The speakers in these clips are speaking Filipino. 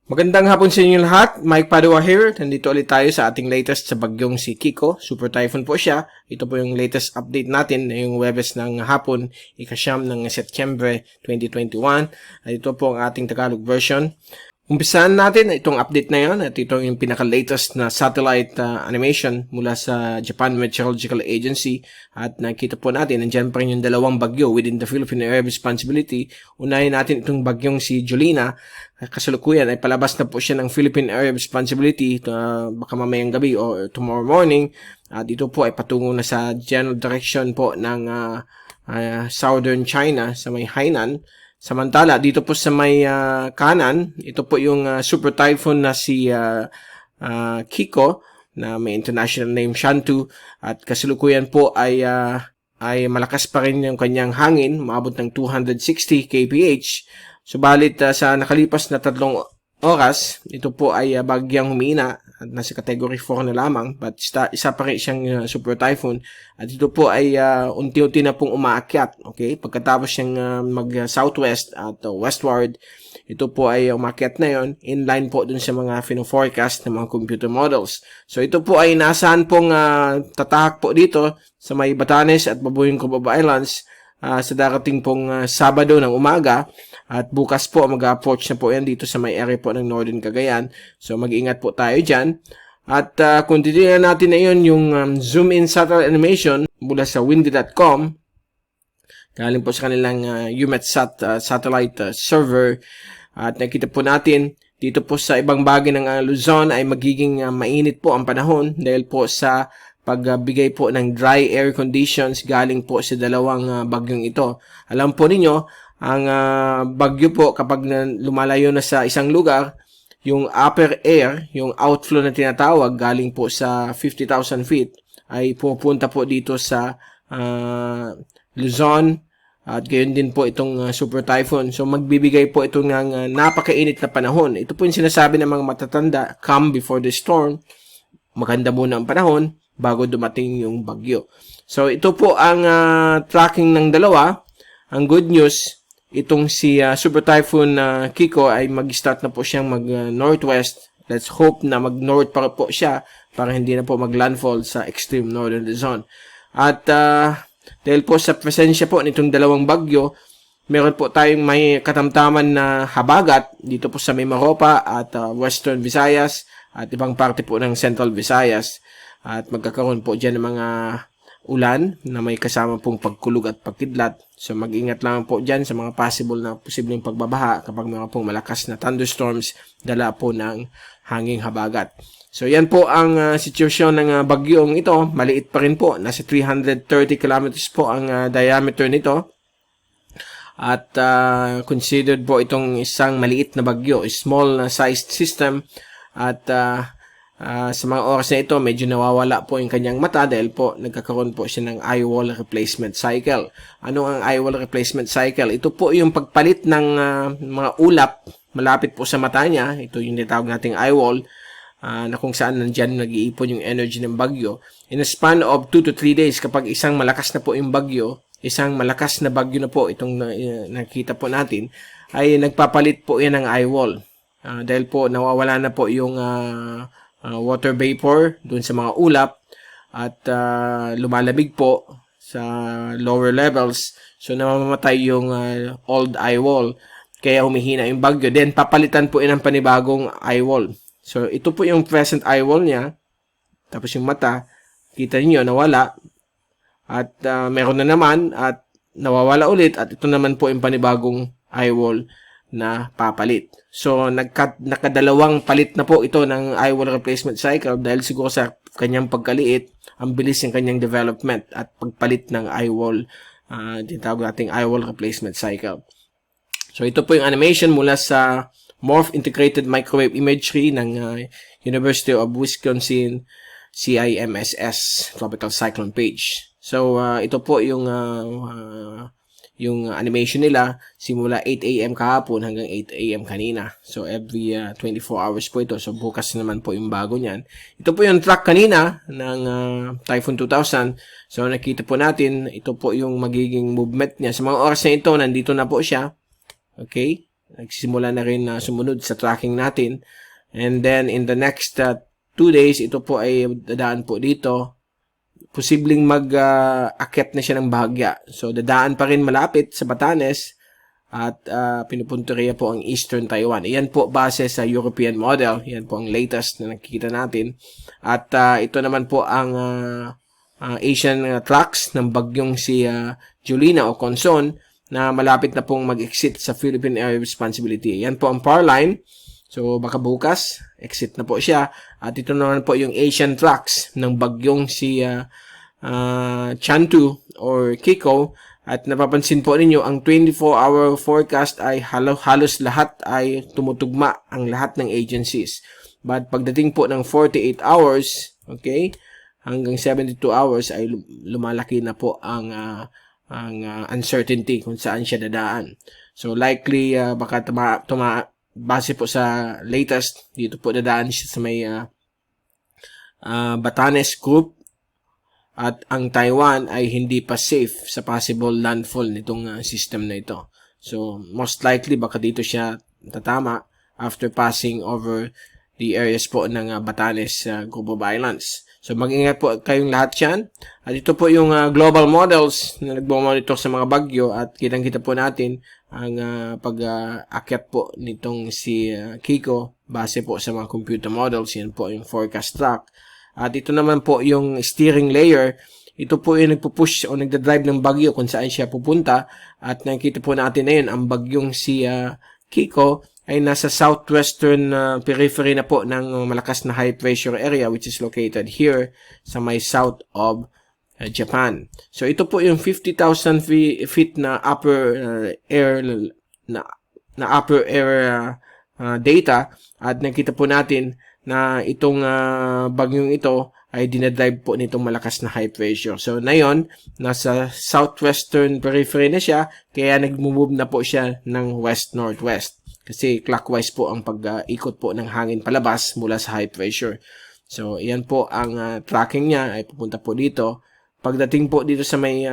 Magandang hapon sa inyo lahat. Mike Padua here. Nandito ulit tayo sa ating latest sa bagyong si Kiko. Super typhoon po siya. Ito po yung latest update natin ngayong Webes ng hapon, ika-siyam ng Setyembre 2021. Ito po ang ating Tagalog version. Umpisahan natin itong update na yon at ito yung pinaka-latest na satellite animation mula sa Japan Meteorological Agency at nakita po natin nandiyan pa rin yung dalawang bagyo within the Philippine Area of Responsibility. Unahin natin itong bagyong si Julina. Kasalukuyan ay palabas na po siya ng Philippine Area of Responsibility baka mamayang gabi o tomorrow morning. Dito po ay patungo na sa general direction po ng southern China sa may Hainan. Samantala, dito po sa may kanan, ito po yung super typhoon na si Kiko na may international name Shantou at kasalukuyan po ay malakas pa rin yung kanyang hangin, maabot ng 260 kph. Subalit sa nakalipas na 3 oras, ito po ay bagyang humina at nasa category 4 na lamang but isa pa rin siyang super typhoon at ito po ay unti-unti na pong umaakyat. Okay? Pagkatapos siyang mag-southwest at westward, ito po ay umakyat na yon inline po dun sa mga fino-forecast ng mga computer models. So ito po ay nasaan pong tatahak po dito sa may Batanes at Babuyan Cubao Islands sa darating pong Sabado ng umaga. At bukas po, mag-approach na po yan dito sa may area po ng Northern Cagayan. So, mag-ingat po tayo dyan. At kung titignan natin na yun, yung zoom-in satellite animation mula sa windy.com, galing po sa kanilang UMETSAT satellite server. At nakita po natin, dito po sa ibang bagay ng Luzon ay magiging mainit po ang panahon dahil po sa pagbigay po ng dry air conditions galing po sa dalawang bagyong ito. Alam po ninyo, ang bagyo po kapag lumalayo na sa isang lugar, yung upper air, yung outflow na tinatawag galing po sa 50,000 feet ay pupunta po dito sa Luzon at gayon din po itong super typhoon. So magbibigay po ito ng napakainit na panahon. Ito po yung sinasabi ng mga matatanda, calm before the storm. Maganda muna ang panahon bago dumating yung bagyo. So ito po ang tracking ng dalawa. Ang good news, itong si Super Typhoon Kiko ay mag-start na po siyang mag-northwest. Let's hope na mag-north pa po siya para hindi na po mag-landfall sa extreme northern Luzon. At dahil po sa presensya po nitong dalawang bagyo, meron po tayong may katamtaman na habagat dito po sa may Maropa at Western Visayas at ibang parte po ng Central Visayas. At magkakaroon po dyan ng mga ulan na may kasama pong pagkulog at pagkidlat. So mag-ingat lang po dyan sa mga posibleng pagbabaha kapag mga pong malakas na thunderstorms dala po ng hanging habagat. So yan po ang sitwasyon ng bagyong ito. Maliit pa rin po. Nasa 330 kilometers po ang diameter nito. At considered po itong isang maliit na bagyo, small sized system. At sa mga oras na ito, medyo nawawala po yung kanyang mata dahil po nagkakaroon po siya ng eye wall replacement cycle. Ano ang eye wall replacement cycle? Ito po yung pagpalit ng mga ulap malapit po sa mata niya. Ito yung tinatawag nating eye wall na kung saan nandyan nag-iipon yung energy ng bagyo. In a span of 2 to 3 days, kapag isang malakas na po yung bagyo, isang malakas na bagyo na po itong nakita po natin, ay nagpapalit po yan ng eye wall. Dahil po nawawala na po yung water vapor dun sa mga ulap at lumalamig po sa lower levels. So namamatay yung old eye wall. Kaya humihina yung bagyo. Then papalitan po yun ng panibagong eye wall. So ito po yung present eye wall niya. Tapos yung mata, kita niyo nawala. At meron na naman at nawawala ulit. At ito naman po yung panibagong eye wall na papalit. So, nakadalawang palit na po ito ng eye wall replacement cycle dahil siguro sa kanyang pagkaliit, ang bilis ng kanyang development at pagpalit ng eye wall, tinatawag nating eye wall replacement cycle. So, ito po yung animation mula sa Morph Integrated Microwave Imagery ng University of Wisconsin CIMSS Tropical Cyclone page. So, ito po yung animation nila simula 8 AM kahapon hanggang 8 AM kanina. So, every 24 hours po ito. So, bukas naman po yung bago niyan. Ito po yung track kanina ng Typhoon 2000. So, nakita po natin, ito po yung magiging movement niya. Sa mga oras na ito, nandito na po siya. Okay? nagsisimula na rin na sumunod sa tracking natin. And then, in the next 2 days, ito po ay dadaan po dito. Posibleng mag-akyat na siya ng bahagya. So, dadaan pa rin malapit sa Batanes at pinupunteriya po ang Eastern Taiwan. Iyan po base sa European model. Iyan po ang latest na nakikita natin. At ito naman po ang Asian tracks ng bagyong si Julina o Conson na malapit na pong mag-exit sa Philippine Area of Responsibility. Yan po ang power line. So, baka bukas, exit na po siya. At ito naman po yung Asian tracks ng bagyong si Chantu or Kiko. At napapansin po ninyo, ang 24-hour forecast ay halos lahat ay tumutugma ang lahat ng agencies. But pagdating po ng 48 hours, okay, hanggang 72 hours ay lumalaki na po ang uncertainty kung saan siya dadaan. So likely baka base po sa latest dito po dadaan siya sa may Batanes Group at ang Taiwan ay hindi pa safe sa possible landfall nitong system na ito. So most likely baka dito siya tatama after passing over the areas po ng Batanes Group of Islands. So, mag-ingat po kayong lahat yan. At ito po yung global models na nagmamonitor sa mga bagyo at kitang-kita po natin ang pag-akyat po nitong si Kiko base po sa mga computer models. Yan po yung forecast track. At ito naman po yung steering layer. Ito po yung nagpupush o nagdadrive ng bagyo kung saan siya pupunta. At nakikita po natin na yun, ang bagyong si Kiko ay nasa southwestern periphery na po ng malakas na high pressure area which is located here sa may south of Japan. So ito po yung 50,000 feet na upper air upper air data at nakita po natin na itong bagyong ito ay dinadrive po nitong malakas na high pressure. So ngayon, nasa southwestern periphery na siya kaya nagmo-move na po siya ng west-northwest. Kasi clockwise po ang pag-ikot po ng hangin palabas mula sa high pressure. So, yan po ang tracking niya ay pupunta po dito. Pagdating po dito sa may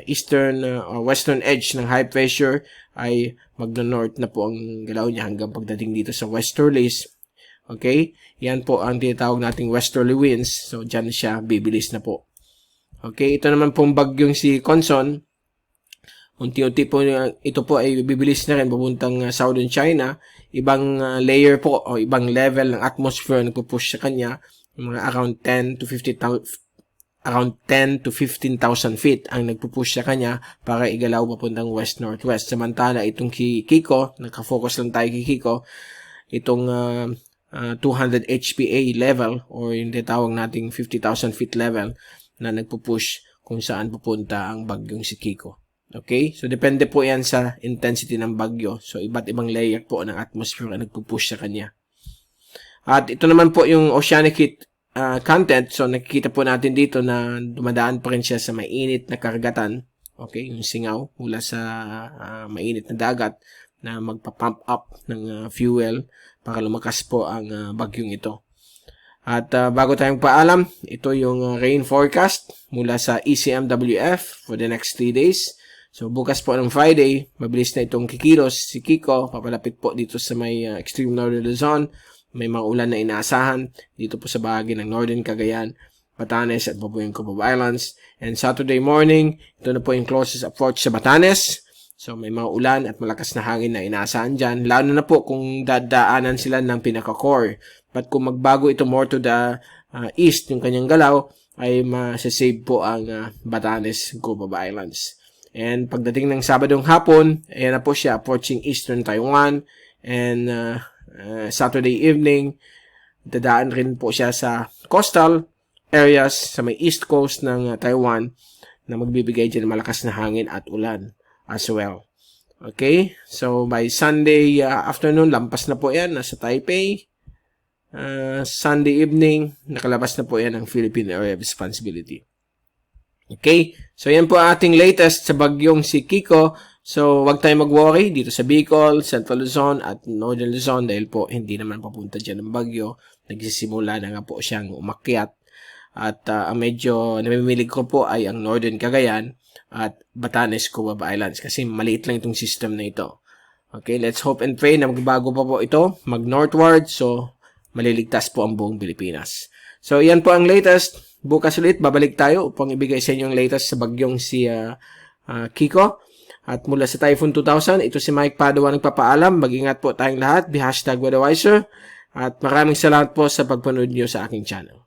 eastern or western edge ng high pressure ay magno-north na po ang galaw niya hanggang pagdating dito sa westerlies. Okay? Yan po ang tinatawag nating westerly winds. So, dyan siya bibilis na po. Okay? Ito naman pong bagyong si Conson. Unti-unti po ito po ay bibilis na rin papuntang Southern China. Ibang layer po o ibang level ng atmosphere na nagpo-push sa kanya. Mga around 10 to 15,000 feet ang nagpo-push sa kanya para igalaw papuntang west-northwest. Samantala itong Kiko, nakafocus lang tayo kay Kiko, itong 200 HPA level or yung tinatawag nating 50,000 feet level na nagpo-push kung saan pupunta ang bagyong si Kiko. Okay? So, depende po yan sa intensity ng bagyo. So, iba't ibang layer po ng atmosphere na nagpupush sa kanya. At ito naman po yung oceanic heat content. So, nakikita po natin dito na dumadaan pa rin siya sa mainit na karagatan. Okay? Yung singaw mula sa mainit na dagat na magpa-pump up ng fuel para lumakas po ang bagyong ito. At bago tayong paalam, ito yung rain forecast mula sa ECMWF for the next 3 days. So, bukas po ng Friday, mabilis na itong kikilos si Kiko. Papalapit po dito sa may extreme northern Luzon. May mga ulan na inaasahan dito po sa bahagi ng Northern Cagayan, Batanes at Babuyan Coob Islands. And Saturday morning, ito na po yung closest approach sa Batanes. So, may mga ulan at malakas na hangin na inaasahan dyan. Lalo na po kung dadaanan sila ng pinaka-core. But kung magbago ito more to the east, yung kanyang galaw, ay masasave po ang Batanes Coob Islands. And pagdating ng Sabadong hapon, ayan na po siya, approaching Eastern Taiwan. And Saturday evening, dadaan rin po siya sa coastal areas sa may east coast ng Taiwan na magbibigay dyan malakas na hangin at ulan as well. Okay? So, by Sunday afternoon, lampas na po yan, nasa Taipei. Sunday evening, nakalabas na po yan ang Philippine Area of Responsibility. Okay? So, yan po ating latest sa bagyong si Kiko. So, wag tayong mag-worry dito sa Bicol, Central Luzon at Northern Luzon dahil po hindi naman papunta dyan ng bagyo. Nagsisimula na nga po siyang umakyat. At ang medyo namimilig ko po ay ang Northern Cagayan at Batanes Coob Islands kasi maliit lang itong system na ito. Okay, let's hope and pray na magbago pa po ito, mag-northward, so maliligtas po ang buong Pilipinas. So, yan po ang latest. Bukas ulit, babalik tayo upang ibigay sa inyo ang latest sa bagyong si Kiko. At mula sa Typhoon 2000, ito si Mike Padua nagpapaalam. Mag-ingat po tayong lahat. Be #weatherwiser. At maraming salamat po sa pagpanood nyo sa aking channel.